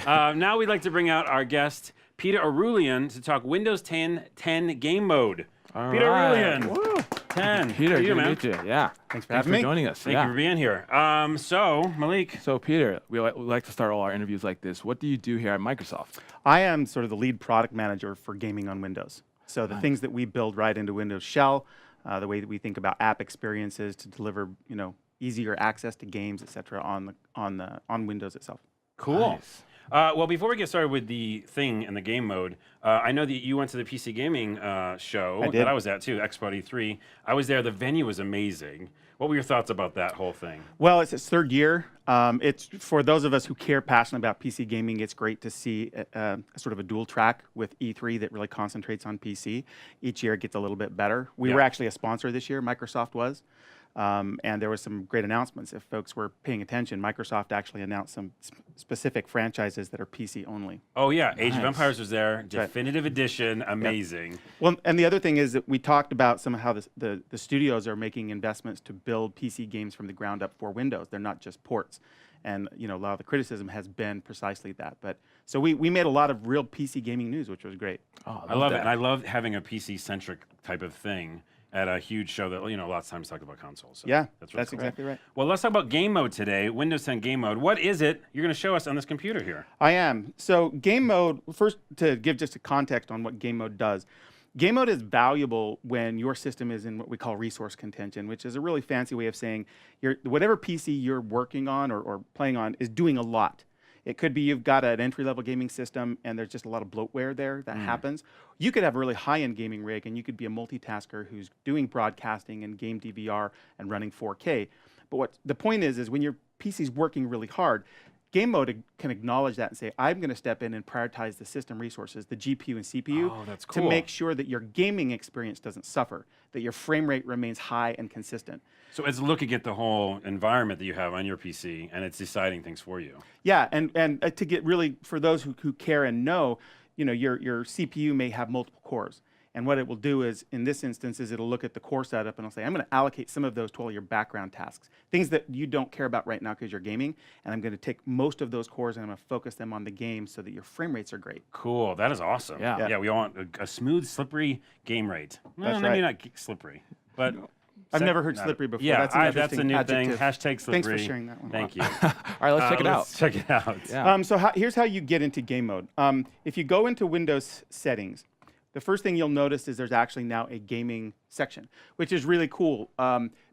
Now we'd like to bring out our guest, Peter Orullian, to talk Windows 10 game mode. All Peter right. Orullian. Woo. 10. Peter, How are you, good to man? meet you. Yeah. Thanks for having me. joining us. Thank you for being here. So, Malik. So, Peter, we like to start all our interviews like this. What do you do here at Microsoft? I am sort of the lead product manager for gaming on Windows. So the things that we build right into Windows Shell, the way that we think about app experiences to deliver, easier access to games, et cetera, on Windows itself. Cool. Nice. Well, before we get started with the thing and the game mode, I know that you went to the PC Gaming show I did. that I was at too, Expo E3. I was there. The venue was amazing. What were your thoughts about that whole thing? Well, it's its third year. It's for those of us who care passionately about PC gaming. It's great to see sort of a dual track with E3 that really concentrates on PC. Each year it gets a little bit better. We were actually a sponsor this year. Microsoft was. And there was some great announcements. If folks were paying attention, Microsoft actually announced some specific franchises that are PC only. Oh, yeah. Age of Nice. Empires was there. Definitive Edition. Amazing. Well, and the other thing is that we talked about some of how the studios are making investments to build PC games from the ground up for Windows. They're not just ports. And a lot of the criticism has been precisely that. But so we made a lot of real PC gaming news, which was great. Oh, I love it. And I love having a PC-centric type of thing at a huge show that, lots of times talk about consoles. So Yeah, really that's cool. exactly right. Well, let's talk about game mode today, Windows 10 game mode. What is it you're going to show us on this computer here? I am. So game mode, first to give just a context on what game mode does. Game mode is valuable when your system is in what we call resource contention, which is a really fancy way of saying whatever PC you're working on or playing on is doing a lot. It could be you've got an entry-level gaming system and there's just a lot of bloatware there that happens. You could have a really high-end gaming rig and you could be a multitasker who's doing broadcasting and game DVR and running 4K. But what the point is when your PC's working really hard, game mode can acknowledge that and say, I'm going to step in and prioritize the system resources, the GPU and CPU, Oh, that's cool. to make sure that your gaming experience doesn't suffer, that your frame rate remains high and consistent. So it's looking at the whole environment that you have on your PC, and it's deciding things for you. Yeah, and to get really, for those who care and know, your CPU may have multiple cores. And what it will do is, in this instance, is it'll look at the core setup and it'll say, I'm going to allocate some of those to all your background tasks, things that you don't care about right now because you're gaming, and I'm going to take most of those cores and I'm going to focus them on the game so that your frame rates are great. Cool. That is awesome. Yeah. Yeah, we want a smooth, slippery game rate. That's Maybe right. not slippery, but... I've never heard slippery before. Yeah, that's an that's a interesting new adjective. thing. Hashtag slippery. Thanks for sharing that one. Thank you. All right, let's check it out. Let's check it out. Yeah. So here's how you get into game mode. If you go into Windows settings, the first thing you'll notice is there's actually now a gaming section, which is really cool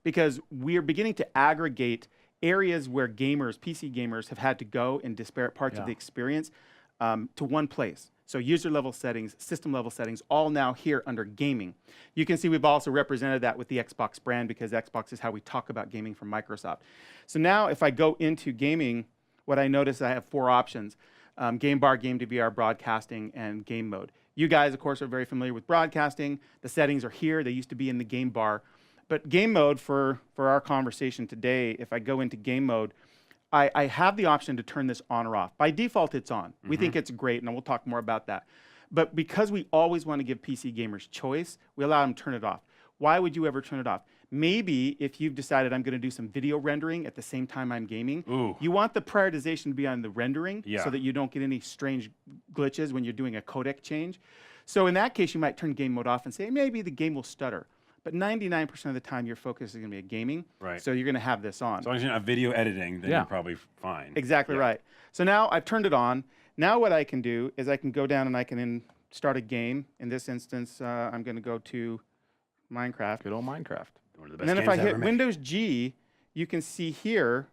because we are beginning to aggregate areas where gamers, PC gamers, have had to go in disparate parts of the experience to one place. So user level settings, system level settings, all now here under gaming. You can see we've also represented that with the Xbox brand because Xbox is how we talk about gaming from Microsoft. So now if I go into gaming, what I notice is I have 4 options: game bar, game DVR, broadcasting, and game mode. You guys, of course, are very familiar with broadcasting. The settings are here. They used to be in the game bar. But game mode, for our conversation today, if I go into game mode, I have the option to turn this on or off. By default, it's on. We think it's great, and we'll talk more about that. But because we always want to give PC gamers choice, we allow them to turn it off. Why would you ever turn it off? Maybe if you've decided I'm going to do some video rendering at the same time I'm gaming, you want the prioritization to be on the rendering so that you don't get any strange glitches when you're doing a codec change. So in that case, you might turn game mode off and say, maybe the game will stutter. But 99% of the time, your focus is going to be at gaming. Right. So you're going to have this on. As long as you're not video editing, then you're probably fine. Exactly right. So now I've turned it on. Now what I can do is I can go down and I can start a game. In this instance, I'm going to go to Minecraft. Good old Minecraft. One of the best And then if games I hit ever made. Windows G, you can see here,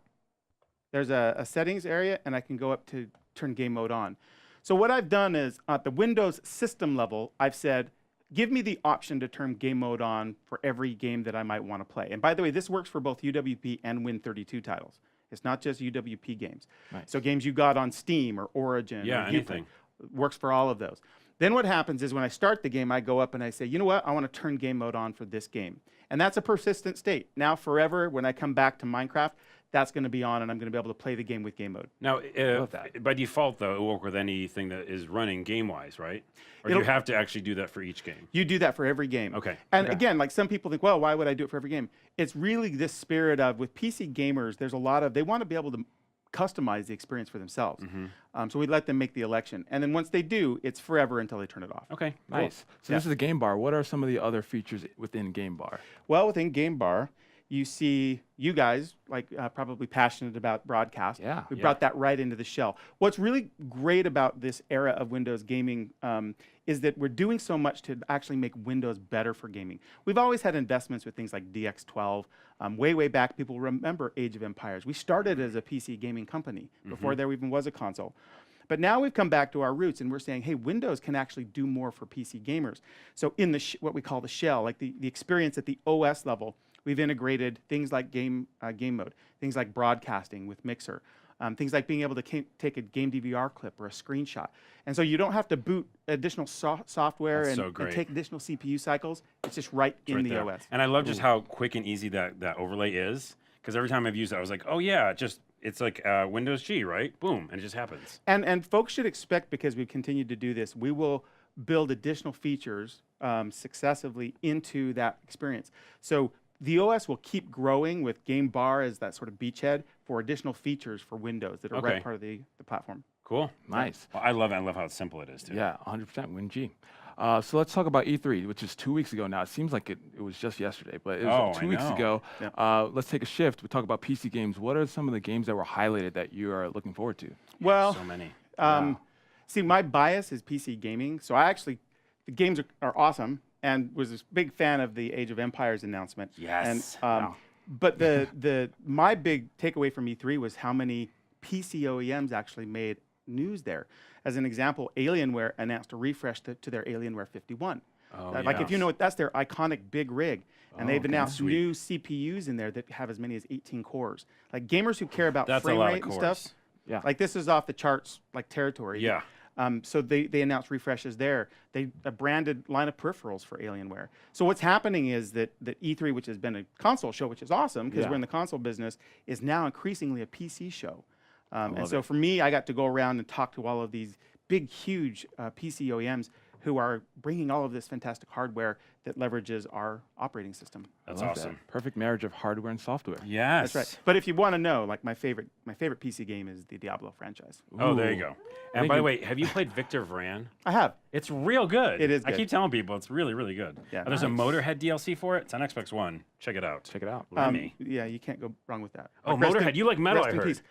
there's a settings area, and I can go up to turn game mode on. So what I've done is, at the Windows system level, I've said, give me the option to turn game mode on for every game that I might want to play. And by the way, this works for both UWP and Win32 titles. It's not just UWP games. Nice. So games you got on Steam or Origin or anything. works for all of those. Then what happens is when I start the game, I go up and I say, you know what? I want to turn game mode on for this game. And that's a persistent state. Now forever, when I come back to Minecraft, that's going to be on, and I'm going to be able to play the game with game mode. Now, by default, though, it will work with anything that is running game-wise, right? Or do you have to actually do that for each game? You do that for every game. Okay. And again, like some people think, well, why would I do it for every game? It's really this spirit of, with PC gamers, there's a lot of, they want to be able to customize the experience for themselves. So we let them make the election. And then once they do, it's forever until they turn it off. Okay, cool. Nice. So this is a game bar. What are some of the other features within game bar? Well, within Game Bar, you see you guys probably passionate about broadcast. Yeah. We brought that right into the shell. What's really great about this era of Windows gaming is that we're doing so much to actually make Windows better for gaming. We've always had investments with things like DX12. Way back, people remember Age of Empires. We started as a PC gaming company before there even was a console. But now we've come back to our roots and we're saying, hey, Windows can actually do more for PC gamers. So in the what we call the shell, like the experience at the OS level, we've integrated things like game mode, things like broadcasting with Mixer, things like being able to take a game DVR clip or a screenshot. And so you don't have to boot additional software and take additional CPU cycles. It's just right in the OS. And I love just how quick and easy that overlay is. Because every time I've used it, I was like, oh yeah, it's like Windows G, right? Boom, and it just happens. And folks should expect, because we've continued to do this, we will build additional features successively into that experience. So the OS will keep growing with Game Bar as that sort of beachhead for additional features for Windows that are right part of the platform. Cool. Nice. Well, I love it. I love how simple it is, too. Yeah, 100% WinG. So let's talk about E3, which is 2 weeks ago now. It seems like it was just yesterday, but it was 2 weeks ago. Yeah. Let's take a shift. We talk about PC games. What are some of the games that were highlighted that you are looking forward to? Well, so many. See, my bias is PC gaming. So the games are awesome, and was a big fan of the Age of Empires announcement. Yes. And, but my big takeaway from E3 was how many PC OEMs actually made news there. As an example, Alienware announced a refresh to their Alienware 51. Like if you know it, that's their iconic big rig. And they've announced new CPUs in there that have as many as 18 cores. Like gamers who care about frame rate and stuff, like this is off the charts like territory. Yeah. So they announced refreshes there. They a branded line of peripherals for Alienware. So what's happening is that E3, which has been a console show, which is awesome because we're in the console business, is now increasingly a PC show. And so for me, I got to go around and talk to all of these big, huge PC OEMs who are bringing all of this fantastic hardware that leverages our operating system. That's awesome. Perfect marriage of hardware and software. Yes. That's right. But if you want to know, like my favorite PC game is the Diablo franchise. Oh, there you go. And by the way, have you played Victor Vran? I have. It's real good. It is good. I keep telling people it's really, really good. Yeah. There's a Motorhead DLC for it. It's on Xbox One. Check it out. Check it out. Yeah, you can't go wrong with that. Oh, Motorhead. You like metal, I heard. Peace.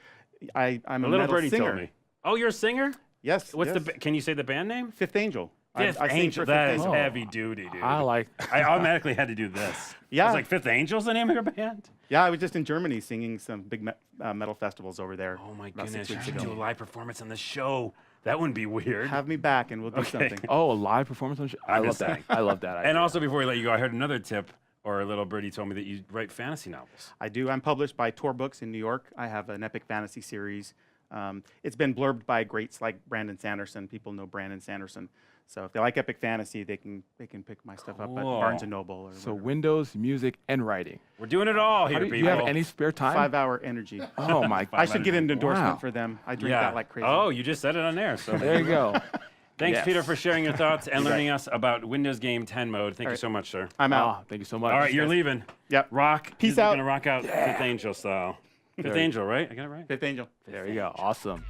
I'm a little metal birdie singer. told me. Oh, you're a singer? Yes. What's can you say the band name? Fifth Angel. Fifth I sing Angel. for That Fifth is Angel. heavy duty, dude. I automatically had to do this. Yeah. I was like, Fifth Angel's the name of your band? Yeah, I was just in Germany singing some big metal festivals over there. Oh my about 6 goodness! You weeks should ago. do a live performance on the show. That wouldn't be weird. Have me back and we'll do something. Oh, a live performance on the show? I love that. I love that. And also, before we let you go, I heard another tip, or a little birdie told me that you write fantasy novels. I do. I'm published by Tor Books in New York. I have an epic fantasy series. It's been blurbed by greats like Brandon Sanderson. People know Brandon Sanderson. So if they like epic fantasy, they can pick my stuff up at Barnes & Noble. Or so whatever. Windows, music, and writing. We're doing it all here, people. Do you have any spare time? 5-hour energy. Oh, my God. I should get an endorsement for them. I drink that like crazy. Oh, you just said it on there. So there you go. Thanks, Peter, for sharing your thoughts and learning us about Windows Game 10 mode. Thank you so much, sir. I'm out. Oh, thank you so much. All right, you're leaving. Yep. Rock. Peace You're out. going to rock out Fifth Angel style. Fifth Angel, right? I got it right? Fifth Angel. There you go. Awesome.